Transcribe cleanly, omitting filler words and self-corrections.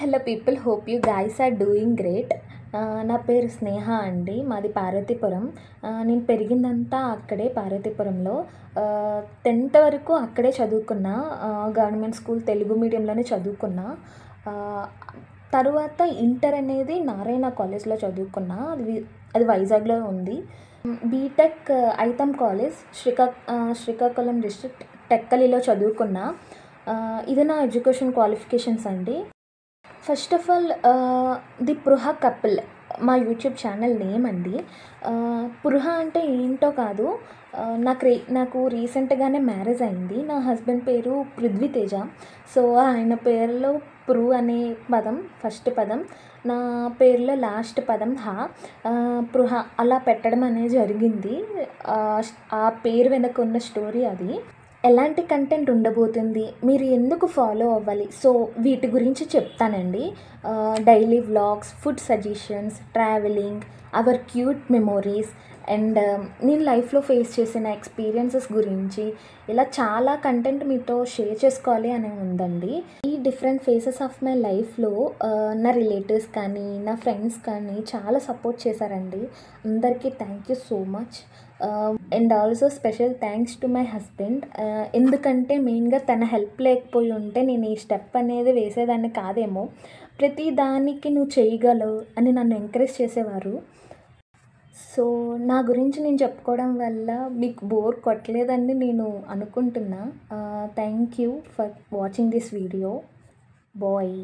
Hello people, hope you guys are doing great. నా పేరు స్నేహ అండి. మాది పార్వతీపురం. నేను పెరిగిందంతా అక్కడే పార్వతీపురంలో. 10th వరకు అక్కడే చదువుకున్నా. గవర్నమెంట్ స్కూల్ తెలుగు మీడియంలోనే చదువుకున్నా. తరువాత ఇంటర్ అనేది నారాయణ కాలేజ్లో చదువుకున్నా. అది వైజాగ్లో ఉంది. B Tech AITAM college Srikakulam district టెక్కలిలో చదువుకున్నా. ఇది నా ఎడ్యుకేషన్ క్వాలిఫికేషన్స్ అండి. First of all, the Pruha couple మా యూట్యూబ్ ఛానల్ నేమ్ అండి. పృహ అంటే ఏంటో కాదు, నాకు రీసెంట్గానే మ్యారేజ్ అయింది. నా హస్బెండ్ పేరు పృథ్వీతేజ. సో ఆయన పేరులో పృ అనే పదం ఫస్ట్ పదం, నా పేరులో లాస్ట్ పదం హ. పృహ అలా పెట్టడం అనేది జరిగింది. ఆ పేరు వెనక ఉన్న స్టోరీ అది. ఎలాంటి కంటెంట్ ఉండబోతుంది, మీరు ఎందుకు ఫాలో అవ్వాలి, సో వీటి గురించి చెప్తానండి. Daily vlogs, food suggestions, travelling, hour cute memories and నేను లైఫ్లో ఫేస్ చేసిన ఎక్స్పీరియన్సెస్ గురించి ఇలా చాలా కంటెంట్ మీతో షేర్ చేసుకోవాలి అని ఉందండి. ఈ డిఫరెంట్ ఫేసెస్ ఆఫ్ మై లైఫ్లో నా రిలేటివ్స్ కానీ నా ఫ్రెండ్స్ కానీ చాలా సపోర్ట్ చేశారండి. అందరికీ thank you so much. And also special thanks to my husband. ఎందుకంటే మెయిన్గా తన హెల్ప్ లేకపోయి ఉంటే నేను ఈ స్టెప్ అనేది వేసేదాన్ని కాదేమో. ప్రతి దానికి నువ్వు చేయగలవు అని నన్ను ఎంకరేజ్ చేసేవారు. సో నా గురించి నేను చెప్పుకోవడం వల్ల మీకు బోర్ కొట్టలేదని నేను అనుకుంటున్నా. Thank you for watching this video. Bye.